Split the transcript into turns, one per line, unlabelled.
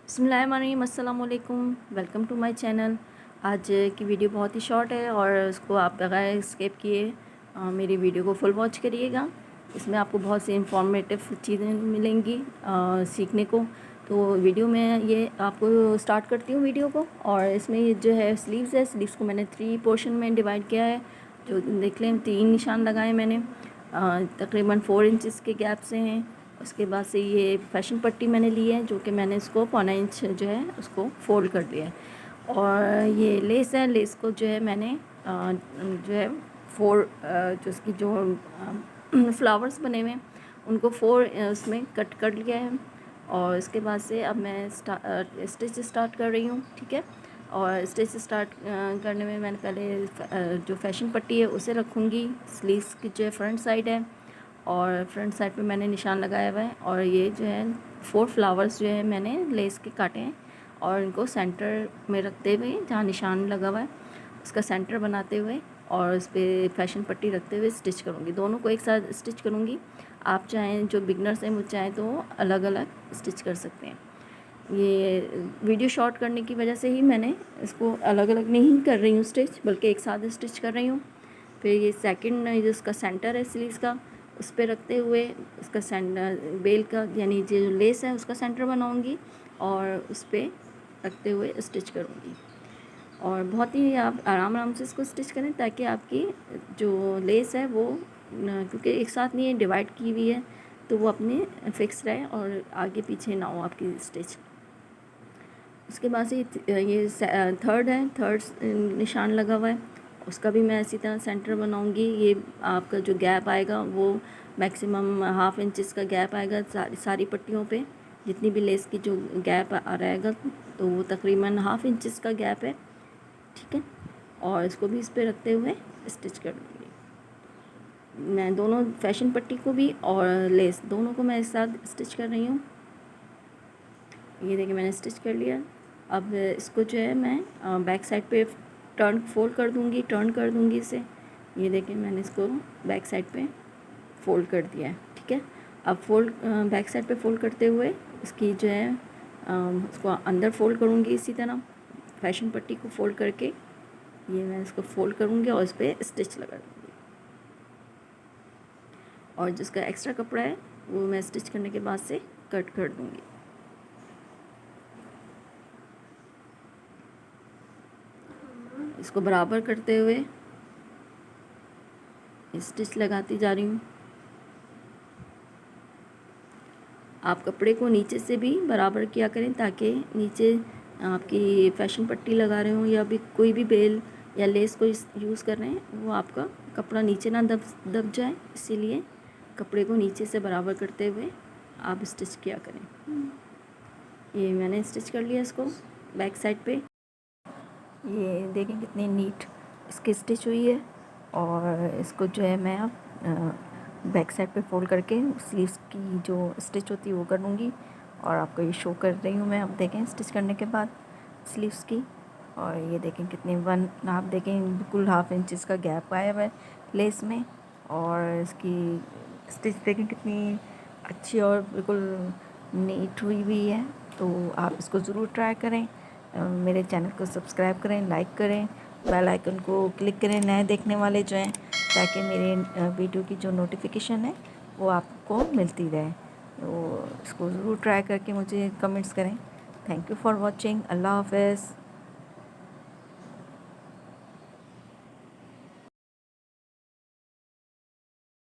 बिस्मिल्लाहिर्रहमानिर्रहीम, अस्सलाम वालेकुम। Welcome to my channel. आज की वीडियो बहुत ही शॉर्ट है और उसको आप बगैर स्किप किए मेरी वीडियो को फुल वॉच करिएगा। इसमें आपको बहुत सी इंफॉर्मेटिव चीज़ें मिलेंगी सीखने को। तो वीडियो में ये आपको स्टार्ट करती हूँ वीडियो को। और इसमें ये जो है स्लीव्स है, स्लीव्स को मैंने 3 पोर्शन में डिवाइड किया है। जो देख लें 3 निशान लगाए मैंने, तकरीबन 4 इंचेस के गैप से हैं। उसके बाद से ये फैशन पट्टी मैंने ली है, जो कि मैंने इसको 1.25 इंच जो है उसको फोल्ड कर दिया है। और ये लेस है, लेस को जो है मैंने जो है 4 जो इसकी जो फ्लावर्स बने हुए हैं उनको 4 उसमें कट कर लिया है। और इसके बाद से अब मैं स्टिच स्टार्ट कर रही हूँ, ठीक है। और स्टिच स्टार्ट करने में मैंने पहले जो फैशन पट्टी है उसे रखूँगी। स्लीव्स की जो फ्रंट साइड है और फ्रंट साइड पे मैंने निशान लगाया हुआ है। और ये जो है 4 फ्लावर्स जो है मैंने लेस के काटे हैं और इनको सेंटर में रखते हुए, जहाँ निशान लगा हुआ है उसका सेंटर बनाते हुए और उस पर फैशन पट्टी रखते हुए स्टिच करूँगी। दोनों को एक साथ स्टिच करूँगी। आप चाहें, जो बिगनर्स हैं वो चाहें तो अलग अलग स्टिच कर सकते हैं। ये वीडियो शॉर्ट करने की वजह से ही मैंने इसको अलग अलग नहीं कर रही हूँ स्टिच, बल्कि एक साथ स्टिच कर रही हूँ। फिर ये सेकंड जो इसका सेंटर है स्लीव्स का, उस पर रखते हुए उसका सेंटर बेल का यानी जो लेस है उसका सेंटर बनाऊंगी और उस पर रखते हुए स्टिच करूँगी। और बहुत ही आप आराम से इसको स्टिच करें ताकि आपकी जो लेस है वो क्योंकि एक साथ नहीं है, डिवाइड की हुई है, तो वो अपने फिक्स रहे और आगे पीछे ना हो आपकी स्टिच। उसके बाद से ये थर्ड है, थर्ड निशान लगा हुआ है, उसका भी मैं इसी तरह सेंटर बनाऊंगी। ये आपका जो गैप आएगा वो मैक्सिमम 1/2 इंचेस का गैप आएगा सारी पट्टियों पे। जितनी भी लेस की जो गैप आ रहेगा तो वो तकरीबन 1/2 इंचेस का गैप है, ठीक है। और इसको भी इस पर रखते हुए स्टिच कर दूँगी मैं। दोनों फैशन पट्टी को भी और लेस दोनों को मैं एक साथ स्टिच कर रही हूँ। ये देखिए मैंने स्टिच कर लिया। अब इसको जो है मैं बैक साइड पे टर्न कर दूँगी इसे। ये देखिए मैंने इसको बैक साइड पे फ़ोल्ड कर दिया है, ठीक है। अब बैक साइड पे फ़ोल्ड करते हुए इसकी जो है उसको अंदर फ़ोल्ड करूँगी इसी तरह फैशन पट्टी को फ़ोल्ड करके। ये मैं इसको फ़ोल्ड करूँगी और इस पर स्टिच लगा दूँगी। और जिसका एक्स्ट्रा कपड़ा है वो मैं स्टिच करने के बाद से कट कर दूँगी। इसको बराबर करते हुए स्टिच लगाती जा रही हूँ। आप कपड़े को नीचे से भी बराबर किया करें ताकि नीचे आपकी फैशन पट्टी लगा रहे हो या भी कोई भी बेल या लेस को यूज़ कर रहे हैं वो आपका कपड़ा नीचे ना दब जाए, इसीलिए कपड़े को नीचे से बराबर करते हुए आप स्टिच किया करें। ये मैंने स्टिच कर लिया इसको बैक साइड पे। ये देखें कितनी नीट इसकी स्टिच हुई है। और इसको जो है मैं अब बैक साइड पे फोल्ड करके स्लीव्स की जो स्टिच होती है वो कर लूँगी। और आपको ये शो कर रही हूँ मैं। अब देखें स्टिच करने के बाद स्लीव्स की। और ये देखें कितने आप देखें बिल्कुल 1/2 इंचेस का गैप आया हुआ है लेस में। और इसकी स्टिच देखें कितनी अच्छी और बिल्कुल नीट हुई हुई है। तो आप इसको ज़रूर ट्राई करें। मेरे चैनल को सब्सक्राइब करें, लाइक करें, बेल आइकन को क्लिक करें नए देखने वाले जो हैं, ताकि मेरे वीडियो की जो नोटिफिकेशन है वो आपको मिलती रहे। तो इसको ज़रूर ट्राई करके मुझे कमेंट्स करें। Thank you for watching. अल्लाह हाफ़िज़।